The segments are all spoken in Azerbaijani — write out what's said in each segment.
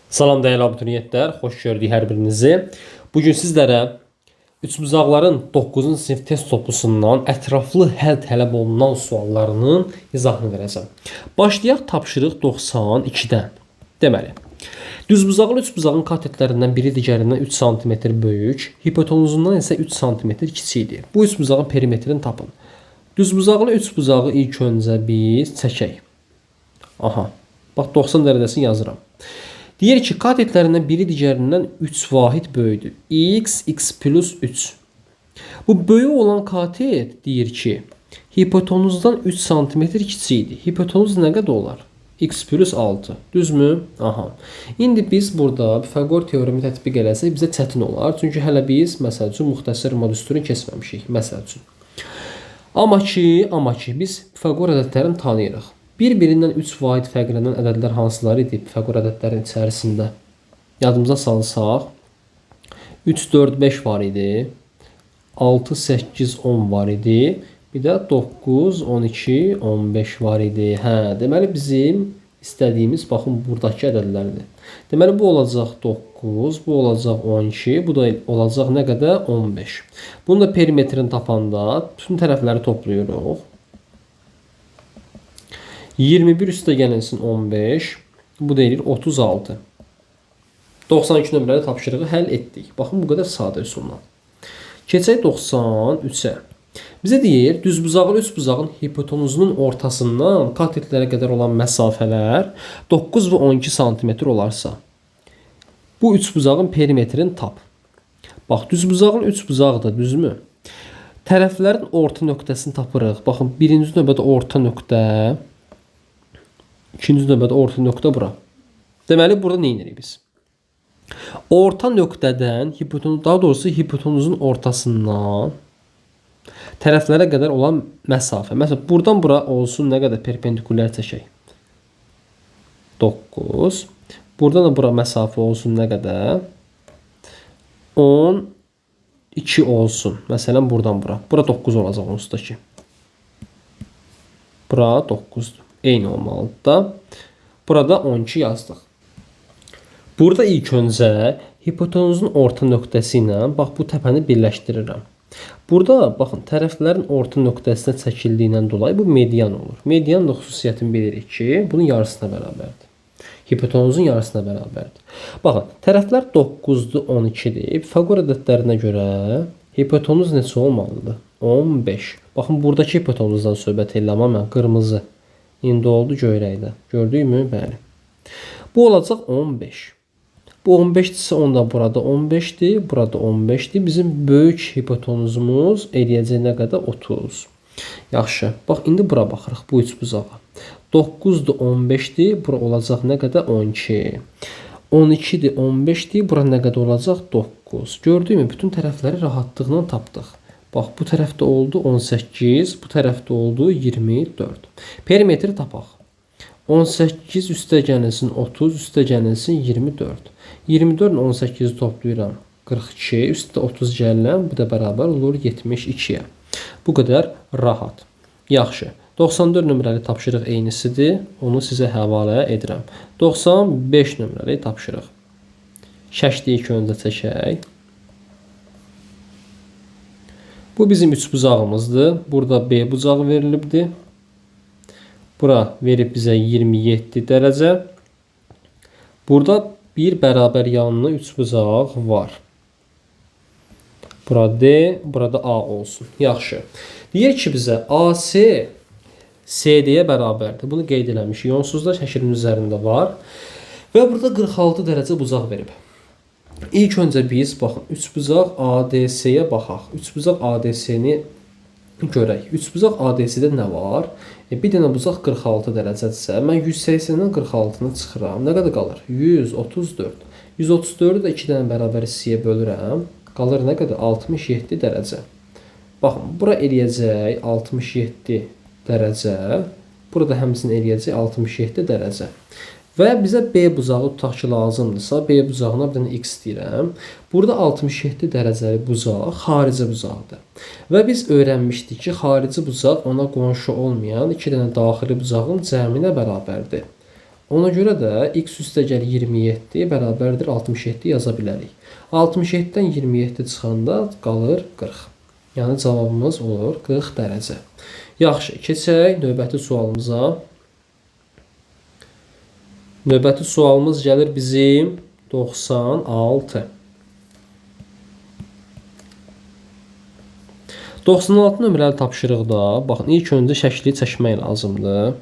Salam dəyərli abituriyentlər, xoş gördük hər birinizi. Bugün sizlərə üçbucaqların 9-cu sinif test toplusundan ətraflı həll tələb olunan suallarının izahını verəcəm. Başlayaq tapşırıq 92-dən. Deməli, düzbucaqlı üçbucağın katetlərindən biri digərindən 3 sm böyük, hipotenuzundan isə 3 sm kiçikdir. Bu üçbucağın perimetrini tapın. Düzbucaqlı üçbucağı ilk öncə biz çəkək. Aha, bax 90 dərəcəsini yazıram. Deyir ki, katetlərindən biri digərindən 3 vahid böyükdür. X plus 3. Bu böyük olan katet deyir ki, hipotenuzdan 3 sm kiçikdir. Hipotenuz nə qədər olar? X plus 6. Düzmü? Aha. İndi biz burada Pifagor teoremi tətbiq eləsək bizə çətin olar. Çünki hələ biz, məsəl üçün, müxtəsər modüsturunu keçməmişik. Məsəl üçün. Amma ki, biz Pifagor ədədlərini tanıyırıq. Bir-birindən 3 vahid fərqlənən ədədlər hansıları idi Pifagor ədədlərin içərisində? Yadımıza salsaq, 3, 4, 5 var idi, 6, 8, 10 var idi, bir də 9, 12, 15 var idi. Deməli bizim istədiyimiz, baxın, buradakı ədədlərdir. Deməli, bu olacaq 9, bu olacaq 12, bu da olacaq nə qədər? 15. Bunun da perimetrini tapanda bütün tərəfləri toplayırıq. 21 üstə gələnsin 15. Bu deyilir 36. 92 nömrəli tapşırığı həll etdik. Baxın, bu qədər sadə üsulla. Keçək 93-ə. Bizə deyir, düzbucaqlı üçbucağın hipotenuzunun ortasından katetlərə qədər olan məsafələr 9 və 12 sm olarsa, bu üçbucağın perimetrini tap. Bax, düzbucaqlı üçbucaqdır, düzmü? Tərəflərin orta nöqtəsini tapırıq. Baxın, birinci növbədə orta nöqtə, İkinci növbədə orta nöqtə bura. Deməli, burada nə edirik biz? Orta nöqtədən, daha doğrusu hipotenuzun ortasından tərəflərə qədər olan məsafə. Məsələn, buradan bura olsun nə qədər perpendikulyar çəkək? 9. Buradan da bura məsafə olsun nə qədər? 12 olsun. Məsələn, buradan bura. Bura 9 olacaq onsuz ki. Bura 9'dur. Eyni olmalıdır da. Burada 12 yazdıq. Burada ilk öncə hipotenuzun orta nöqtəsi ilə bax bu təpəni birləşdirirəm. Burada baxın, tərəflərin orta nöqtəsinə çəkildiyindən dolayı bu median olur. Median da xüsusiyyətini bilirik ki, bunun yarısına bərabərdir. Hipotenuzun yarısına bərabərdir. Baxın, tərəflər 9'dur, 12'dir. Pifagor ədədlərinə görə hipotenuz neçə olmalıdır? 15. Baxın, buradakı hipotenuzdan söhbət edirəm, amma qırmızı. İndi oldu göyrəkdə. Gördükmü? Bəli. Bu olacaq 15. Bu 15-dirsə, onda burada 15'dir, burada 15'dir. Bizim böyük hipotenuzumuz eləyəcək nə qədər? 30. Yaxşı. Bax, indi bura baxırıq, bu üçbucağa. 9'dur, 15'dir. Bura olacaq nə qədər? 12. 12'dir, 15'dir. Bura nə qədər olacaq? 9. Gördükmü? Bütün tərəfləri rahatlıqla tapdıq. Bax, bu tərəfdə oldu 18, bu tərəfdə oldu 24. Perimetri tapaq. 18 üstə gələnsin 30, üstə gələnsin 24. 24 ilə 18'i toplayıram 42, üstə 30 gələn, bu da bərabər olur 72'yə. Bu qədər rahat. Yaxşı. 94 nömrəli tapşırıq eynisidir. Onu sizə həvalə edirəm. 95 nömrəli tapşırıq. Şəkli ilk öncə çəkək. Bu bizim üçbucağımızdır. Burada B bucağı verilibdir. Bura verib bizə 27 dərəcə. Burada bir bərabər yanlı üçbucaq var. Burada D, burada A olsun. Yaxşı. Deyir ki bizə AC CD-yə bərabərdir. Bunu qeyd eləmişik. Onsuz da şəklin üzərində var. Və burada 46 dərəcə bucaq verib. İlk öncə biz baxın, üçbucaq ADC-yə baxaq. Üçbucaq ADC-ni görək. Üçbucaq ADC-də nə var? Bir dənə bucaq 46 dərəcədirsə, mən 180-dən 46-nı çıxıram. Nə qədər qalır? 134. 134-ü də 2 dənə bərabər hissəyə bölürəm. Qalır nə qədər? 67 dərəcə. Baxın, bura eləyəcək 67 dərəcə. Burada həmçinin eləyəcək 67 dərəcə. Və bizə B bucağı tutaq ki lazımdırsa, B bucağına bir dənə X deyirəm. Burada 67 dərəcəli bucaq xarici bucaqdır. Və biz öyrənmişdik ki, xarici bucaq ona qonşu olmayan 2 dənə daxili bucağın cəminə bərabərdir. Ona görə də x üstəgəl 27 bərabərdir 67 yaza bilərik. 67-dən 27 çıxanda qalır 40. Yəni cavabımız olur 40 dərəcə. Yaxşı, keçək növbəti sualımıza. Növbəti sualımız gəlir bizim 96. 96 nömrəli tapşırıqda, baxın, ilk öncə şəkli çəkmək lazımdır.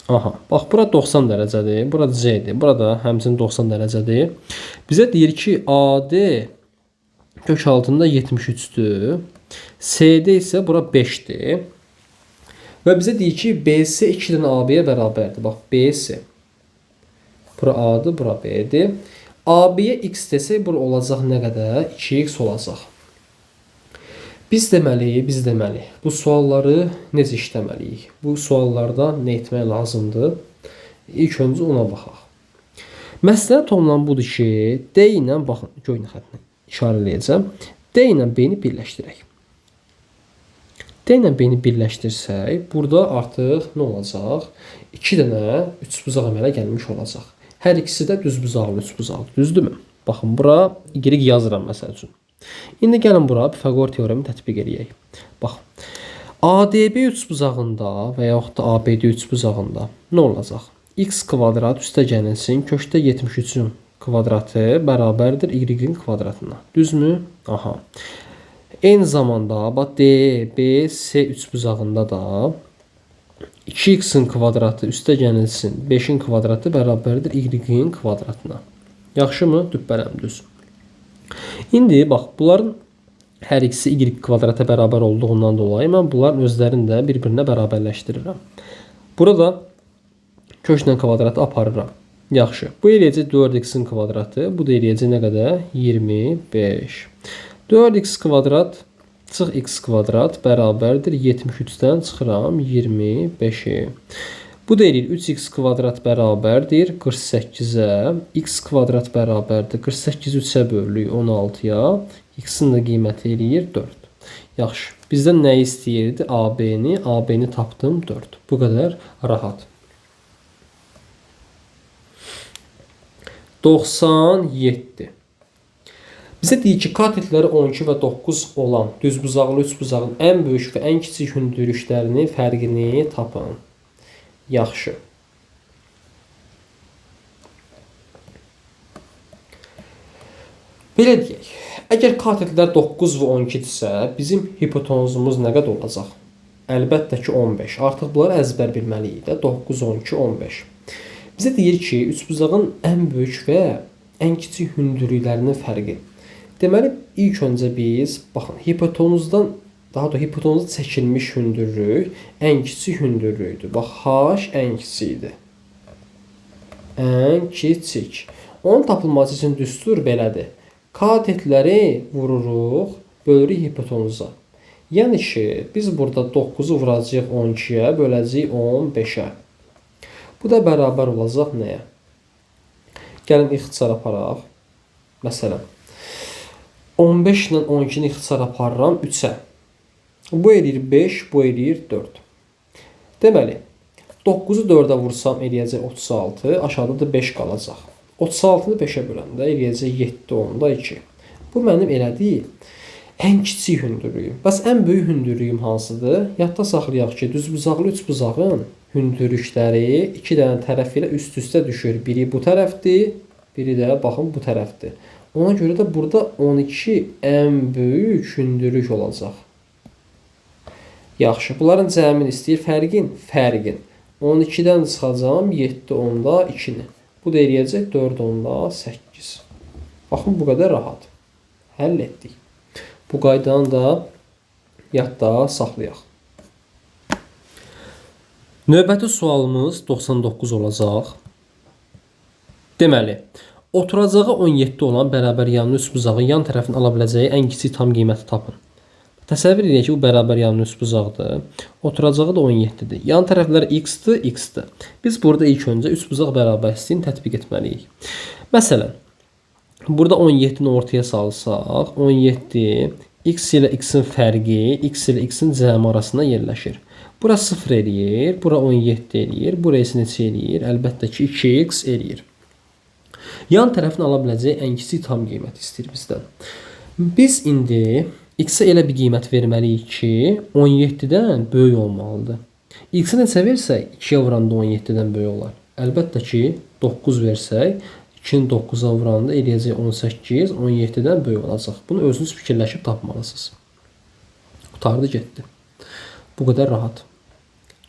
Aha, bax, bura 90 dərəcədir, bura C-dir, burada həmçinin 90 dərəcədir. Bizə deyir ki, AD kök altında 73'dür. CD isə bura 5'dir. Və bizə deyir ki, BC 2-dən AB-yə bərabərdir. Bax, BC. Bura A-dır, bura B-dir. AB-yə x desək, bura olacaq nə qədər? 2x olacaq. Biz deməli, bu sualları necə işləməliyik? Bu suallarda nə etmək lazımdır? İlk öncə ona baxaq. Məsləhət olunan budur ki, D ilə, baxın, göynə xəttinə işarə eləyəcəm. D ilə B-ni birləşdirək. D ilə B-ni birləşdirsək, burada artıq nə olacaq? 2 dənə üçbucaq əmələ gəlmiş olacaq. Hər ikisi də düzbucaqlı üçbucaqlı, düzdürmü? Baxın, bura y yazıram məsəl üçün. İndi gəlin bura Pifaqor teoremi tətbiq edək. Bax, ADB üçbucağında və yaxud da ABD üçbucağında nə olacaq? X kvadrat üstə gəlsin, kökdə 73'ün kvadratı bərabərdir y-in kvadratına. Düzmü? Aha. Eyni zamanda bax DBC üçbucağında da 2x-in kvadratı üstə gəlsin, 5'in kvadratı bərabərdir y-in kvadratına. Yaxşımı? Dübbələm düz. İndi bax, bunların hər ikisi y kvadrata bərabər olduğundan dolayı mən bunların özlərini də bir-birinə bərabərləşdirirəm. Burada köklə kvadratı aparıram. Yaxşı. Bu eləyəcək 4x-in kvadratı. Bu da eləyəcək nə qədər? 25. 4x kvadrat çıx x kvadrat bərabərdir 73-dən çıxıram 25-i. Bu da eləyir 3x kvadrat bərabərdir 48-ə, x kvadrat bərabərdir 48 3-ə bölürük 16-ya, x-in də qiyməti eləyir 4. Yaxşı, bizdən nə istəyirdi? AB-ni, AB-ni tapdım 4. Bu qədər rahat. 97. Bizə deyir ki, katetləri 12 və 9 olan düzbucaqlı üçbucağın ən böyük və ən kiçik hündürlüklərinin fərqini tapın. Yaxşı. Belə deyək. Əgər katetlər 9 və 12-dirsə, bizim hipotenuzumuz nə qədər olacaq? Əlbəttə ki, 15. Artıq bunları əzbər bilməliyik də. 9, 12, 15. Bizə deyir ki, üçbucağın ən böyük və ən kiçik hündürlüklərinin fərqi. Deməli, ilk öncə biz, baxın, hipotenuzdan daha da hipotenuzda çəkilmiş hündürlük ən kiçik hündürlükdür. Bax, H ən kiçikdir. Ən kiçik. Onun tapılması üçün düstur belədir. Katetləri vururuq, bölürük hipotenuza. Yəni ki, biz burada 9'u vuracağıq 12'yə, böləcəyik 15'ə. Bu da bərabər olacaq nəyə? Gəlin ixtisar aparaq. Məsələn, 15 ilə 12-ni ixtisar aparıram 3'ə. Bu eləyir 5, bu eləyir 4. Deməli, 9'u 4'ə vursam eləyəcək 36, aşağıda da 5 qalacaq. 36'nı 5'ə böləndə eləyəcək 7, 10'da 2. Bu mənim elədiyim ən kiçik hündürlüyüm. Bəs ən böyük hündürlüyüm hansıdır? Yadda saxlayaq ki, düzbucaqlı üçbucağın hündürlükləri 2 dənə tərəf ilə üst-üstə düşür. Biri bu tərəfdir, biri də baxın bu tərəfdir. Ona görə də burada 12 ən böyük hündürlük olacaq. Yaxşı, bunların cəmini istəyir fərqin. 12'dən çıxacağım 7 10'da 2'ni. Bu da eləyəcək 4 10'da 8. Baxın, bu qədər rahat. Həll etdik. Bu qaydanı da yadda saxlayaq. Növbəti sualımız 99 olacaq. Deməli, oturacağı 17 olan bərabər yanlı üçbucağın yan tərəfini ala biləcəyi ən kiçik tam qiyməti tapın. Təsəvvür edək ki, bu bərabər yanlı üçbucaqdır. Oturacağı da 17'dir. Yan tərəflər x-dir, x-dir. Biz burada ilk öncə üçbucaq bərabərsizliyini tətbiq etməliyik. Məsələn, burada 17'ni ortaya salsaq, 17 x ilə x-in fərqi x ilə x-in cəmi arasında yerləşir. Bura 0 eləyir, bura 17 eləyir, bura isə neçə eləyir? Əlbəttə ki 2x eləyir. Yan tərəfin ala biləcəyi ən kiçik tam qiymət istəyir bizdən. Biz indi x-ə elə bir qiymət verməliyik ki 17-dən böyük olmalıdır. X-ə neçə versək 2-yə vuranda 17-dən böyük olar. Əlbəttə ki 9 versək 2-ni 9-a vuranda eləyəcək 18, 17-dən böyük olacaq. Bunu özünüz fikirləşib tapmalısınız. Qutardı getdi. Bu qədər rahat.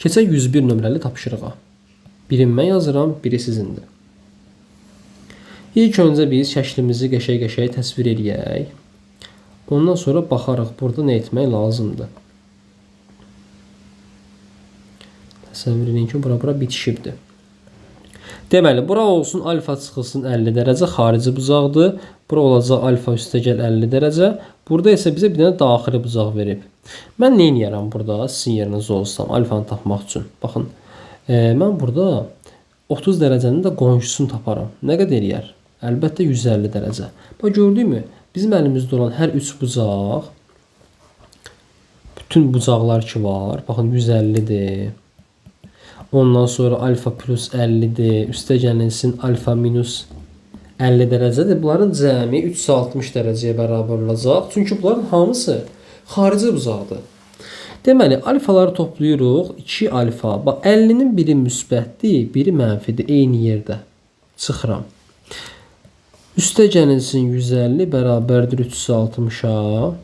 Keçək 101 nömrəli tapşırığa. Birini mən yazıram, biri sizindir. İlk öncə biz şəklimizi qəşəng-qəşəng təsvir edək. Ondan sonra baxarıq burada nə etmək lazımdır. Təsəvvür edin ki, bura bitişibdir. Deməli, bura olsun alfa çıxılsın 50 dərəcə xarici bucaqdır. Bura olacaq alfa üstəgəl 50 dərəcə. Burada isə bizə bir dənə daxili bucaq verib. Mən nə edərəm burada? Sizin yerinizdə olsam alfanı tapmaq üçün. Baxın, mən burada 30 dərəcənin də qonşusunu taparam. Nə qədər eləyər? Əlbəttə 150 dərəcə. Bax, gördükmü? Bizim əlimizdə olan hər 3 bucaq, bütün bucaqlar ki var, baxın 150-dir. Ondan sonra alfa plus 50'dir. Üstə gəlinsin alfa minus 50 dərəcədir. Bunların cəmi 360 dərəcəyə bərabər olacaq. Çünki bunların hamısı xarici bucaqdır. Deməli, alfaları toplayırıq. 2 alfa. Bax, 50-nin biri müsbətdir, biri mənfidir. Eyni yerdə çıxıram. Üstə gəlinsin 150 bərabərdir 360-a.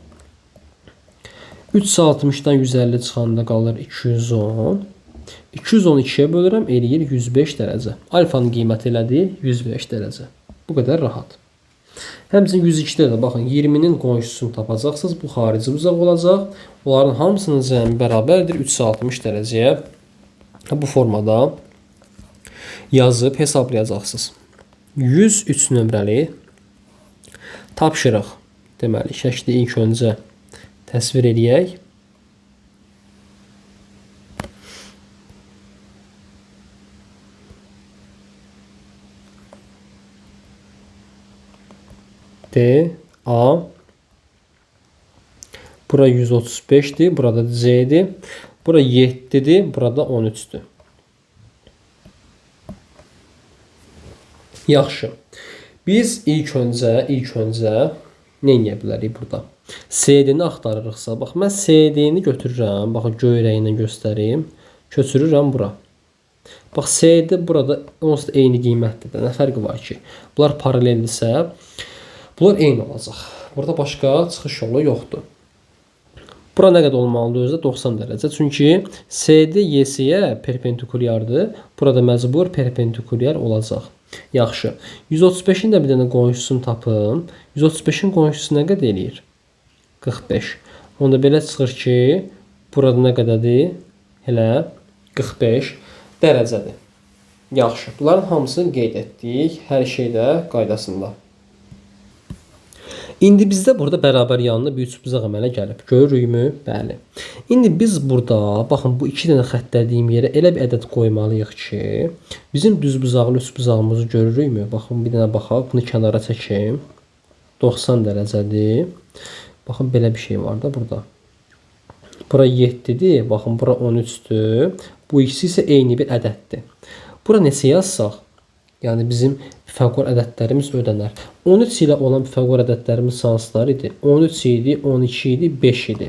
360-dan 150 çıxanda qalır 210. 212'ye bölürəm, eləyir 105 dərəcə. Alfanın qiyməti elədir 105 dərəcə. Bu qədər rahat. Həmçinin 102-də də baxın 20-nin qonşusunu tapacaqsınız. Bu xarici bucaq olacaq. Onların hamısının cəmi bərabərdir 360 dərəcəyə. Bu formada yazıb hesablayacaqsınız. 103 nömrəli tapşırıq. Deməli, şəkli ilk öncə təsvir edək. D, A. Bura 135'dir. Burada C'dir. Bura 7'dir. Burada 13'dür. Yaxşı. Biz ilk öncə nə edə bilərik burada? CD-ni axtarırıqsa, bax mən CD-ni götürürəm. Baxın göy rənglə göstərim. Köçürürəm bura. Bax CD burada onsuz da eyni qiymətlidir. Nə fərqi var ki? Bunlar paraleldirsə, bunlar eyni olacaq. Burada başqa çıxış yolu yoxdur. Bura nə qədər olmalıdır özdə? 90 dərəcə. Çünki CD YC-yə perpendikulyardır. Burada məcbur perpendikulyar olacaq. Yaxşı. 135-in də bir dənə qonşusunu tapım. 135-in qonşusu nə qədər eləyir? 45. Onda belə çıxır ki, burada nə qədərdir? Elə 45 dərəcədir. Yaxşı. Bunların hamısını qeyd etdik. Hər şey də qaydasında. İndi bizdə burada bərabər yanında bir üçbucaq əmələ gəlib. Görürükmü? Bəli. İndi biz burada, baxın bu iki dənə xəttədiyim yerə elə bir ədəd qoymalıyıq ki, bizim düzbucaqlı üçbucağımızı görürükmü? Baxın bir dənə baxaq, bunu kənara çəkeyim. 90 dərəcədir. Baxın belə bir şey var da burada. Bura 7-dir, baxın bura 13-dür. Bu ikisi isə eyni bir ədəddir. Bura neçə yazsaq? Yəni bizim Pifaqor ədədlərimiz ödənər. 13 ilə olan Pifaqor ədədlərimiz hansılar idi? 13 idi, 12 idi, 5 idi.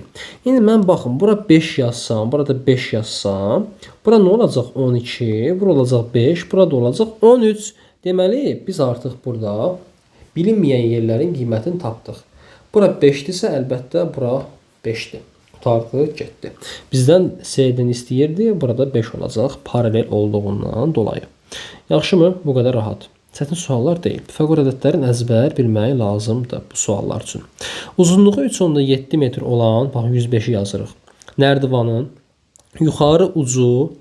İndi mən baxın, bura 5 yazsam, burada 5 yazsam, bura nə olacaq? 12, bura olacaq 5, burada olacaq 13. Deməli, biz artıq burada bilinməyən yerlərin qiymətini tapdıq. Bura 5-dirsə, əlbəttə bura 5-dir. Qutardı, getdi. Bizdən C-dən istəyirdi, burada 5 olacaq, paralel olduğundan dolayı. Yaxşımı? Bu qədər rahat. Çətin suallar deyil. Pifaqor ədədlərin əzbər bilməyi lazımdır bu suallar üçün. Uzunluğu 3.7 metr olan, bax 105'i yazırıq. Nərdivanın yuxarı ucu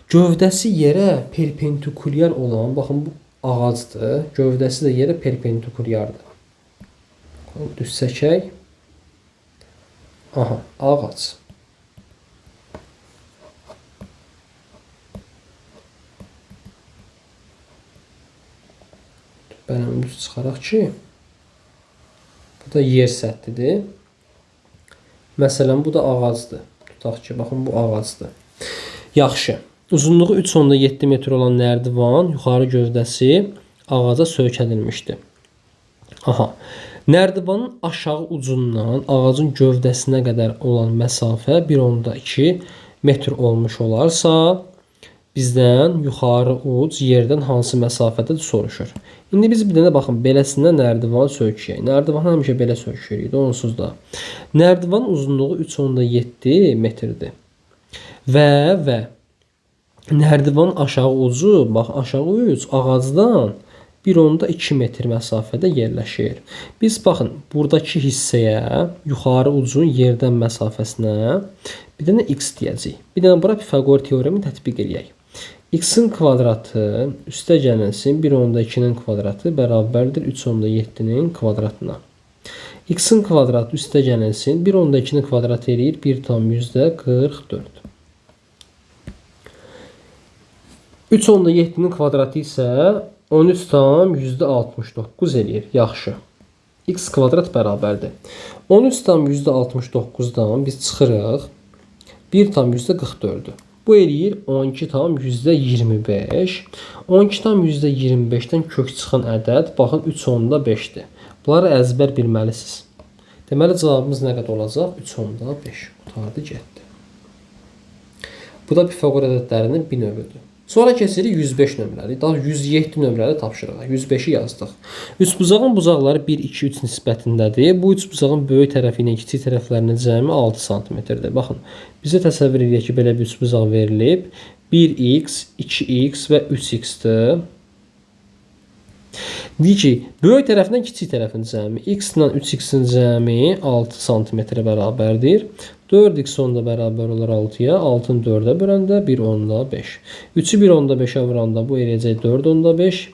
gövdəsi yerə perpendikulyar olan, baxın bu ağacdır. Gövdəsi də yerə perpendikulyardır. Düz çəkək. Aha, ağac. Bələni düz çıxaraq ki, bu da yer səthidir. Məsələn, bu da ağacdır. Tutaq ki, baxın bu ağacdır. Yaxşı. Uzunluğu 3,7 metr olan nərdivan yuxarı gövdəsi ağaca söykədilmişdir. Aha. Nərdivanın aşağı ucundan ağacın gövdəsinə qədər olan məsafə 1,2 metr olmuş olarsa, bizdən yuxarı uc yerdən hansı məsafədədir soruşur. İndi biz bir dənə baxın, beləsindən nərdivan söykəyək. Nərdivanı həmişə belə söykəyirik, onsuz da. Nərdivanın uzunluğu 3,7 metrdir. Və nərdivanın aşağı ucu, bax aşağı uc ağacdan 1,2 metr məsafədə yerləşir. Biz baxın, buradakı hissəyə, yuxarı ucun yerdən məsafəsinə bir dənə x deyəcəyik. Bir dənə bura Pifaqor teoremi tətbiq edək. X-in kvadratı üstə gəlsin 1,2-nin kvadratı bərabərdir 3,7-nin kvadratına. X-in kvadratı üstə gəlsin 1,2-nin kvadratı eləyir 1,44. 3,7-nin kvadratı isə 13,69 eləyir. Yaxşı. X kvadrat bərabərdir. 13,69-dan biz çıxırıq 1,44-dür. Bu eləyir 12,25. 12,25-dən kök çıxan ədəd baxın 3,5-dir. Bunları əzbər bilməlisiniz. Deməli cavabımız nə qədər olacaq? 3,5. Qurtardı getdi. Bu da Pifaqor ədədlərinin bir növüdür. Sonra keçirik 105 nömrəli, daha 107 nömrəli tapşırığa. 105-i yazdıq. Üçbucağın bucaqları 1, 2, 3 nisbətindədir. Bu üçbucağın böyük tərəfi ilə kiçik tərəflərinin cəmi 6 cm-dir. Baxın, bizə təsəvvür edək ki, belə bir üçbucaq verilib. 1x, 2x və 3x-dir. Deyir ki, böyük tərəfindən kiçik tərəfin cəmi x ilə 3x-in cəmi 6 cm bərabərdir. 4x onda bərabər olar 6-ya. 6-nı 4-ə böləndə 1,5. 3-ü 1,5-ə vuranda bu eləyəcək 4,5.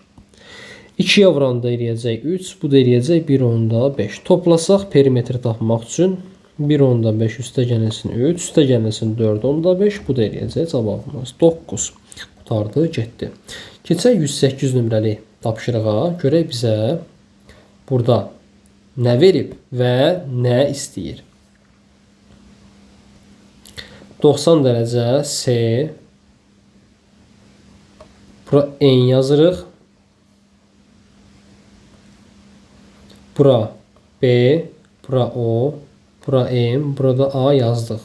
2-yə vuranda eləyəcək 3. Bu da eləyəcək 1,5. Toplasaq perimetri tapmaq üçün 1,5 üstə gəlsin 3. Üstə gəlsin 4,5. Bu da eləyəcək cavabımız 9. Qurtardı, getdi. Keçək 108 nömrəli tapşırığa. Görək bizə burada nə verib və nə istəyir. 90 dərəcə C. Bura N yazırıq. Bura B. Bura O. Bura M. Burada A yazdıq.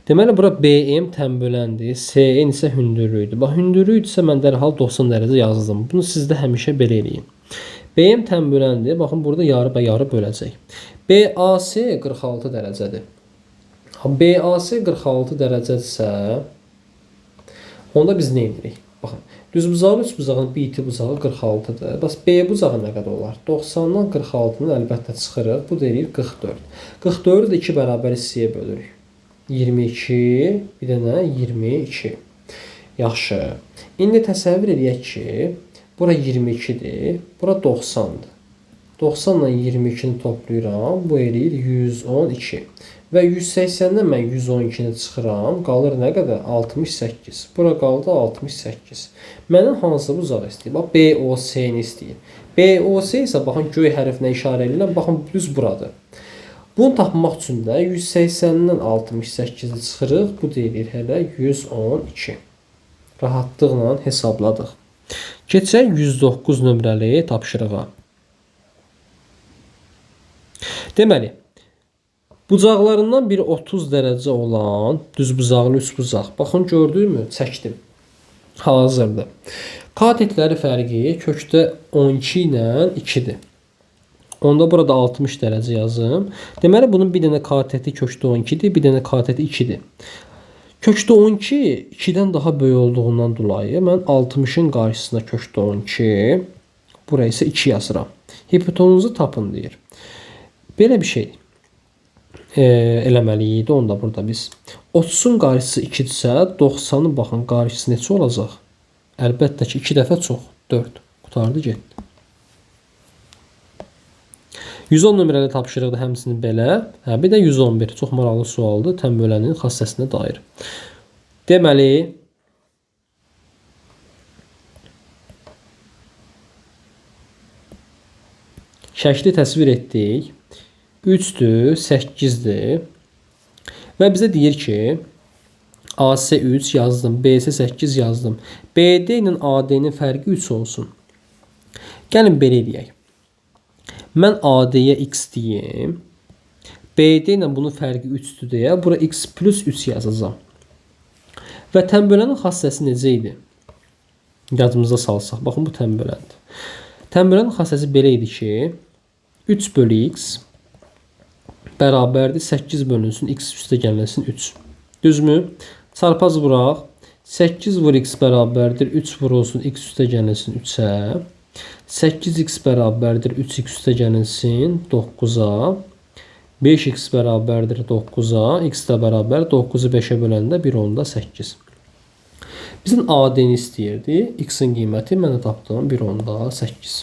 Deməli, bura BM tənböləndir. CN isə hündürlüydür. Bax, hündürlüysə mən dərhal 90 dərəcə yazdım. Bunu sizdə həmişə belə eləyin. BM tənböləndir. Baxın, burada yarı və yarı böləcək. BAC 46 dərəcədir. BAC 46 dərəcədirsə, onda biz nə edirik? Baxın, düz bucağın üç bucağın biti bucağı 46-dır. Bəs B bucağı nə qədər olar? 90-dan 46-nı əlbəttə çıxırıq. Bu da eləyir 44. 44-ü də 2 bərabər hissəyə bölürük. 22, bir dənə 22. Yaxşı. İndi təsəvvür edək ki, bura 22-dir, bura 90-dır. 90 ilə 22-ni toplayıram, bu eləyir 112. Və 180-dən mən 112-ni çıxıram, qalır nə qədər? 68. Bura qaldı 68. Məndən hansı bucağı istəyir? Bax, BOC-ni istəyir. BOC isə, baxın, göy hərfinə işarə edirəm, baxın, düz buradır. Bunu tapmaq üçün də 180-dən 68-i çıxırıq, bu deyilir hələ 112. Rahatlıqla hesabladıq. Keçək 109 nömrəli tapşırığa. Deməli, bucaqlarından biri 30 dərəcə olan düzbucaqlı üçbucaq. Baxın, gördünüzmü? Çəkdim. Hazırdır. Katetləri fərqi kökdə 12 ilə 2-dir. Onda burada 60 dərəcə yazım. Deməli, bunun bir dənə kateti kökdə 12-dir, bir dənə kateti 2-dir. Kökdə 12 2-dən daha böyük olduğundan dolayı mən 60-ın qarşısına kökdə 12, buraya isə 2 yazıram. Hipotenuzu tapın deyir. Belə bir şey eləməliyik. Onu da burada biz 30-un qarşısı 2-dirsə, 90-ın baxın qarşısı neçə olacaq? Əlbəttə ki, 2 dəfə çox, 4. Qurtardı, getdi. 110 nömrəli tapşırıqda həmsini belə. Bir də 111. Çox maraqlı sualdır. Tənbölənin xassəsinə dair. Deməli, şəkli təsvir etdik. 3-dür, 8-dir. Və bizə deyir ki, AC 3 yazdım, BC 8 yazdım. BD ilə AD-nin fərqi 3 olsun. Gəlin belə edək. Mən AD-yə x deyim. BD ilə bunun fərqi 3-dür deyə bura x plus 3 yazacağam. Və tənbölənin xassəsi necə idi? Yadımıza salsaq. Baxın, bu tənböləndir. Tənbölənin xassəsi belə idi ki, 3 bölü x bərabərdir 8 bölünsün x üstə gəlməsin 3. Düzmü? Çarpaz vuraq. 8 vur x bərabərdir 3 vurulsun x üstə gəlməsin 3-ə. 8x bərabərdir 3x üstə gəlməsin 9-a. 5x bərabərdir 9-a. X də bərabər 9-u 5-ə böləndə 1/8. Bizim AD-ni istəyirdi. X-in qiyməti mən də tapdım 1/8.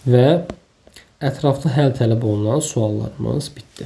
Və ətraflı həll tələb olunan suallarımız bitdi.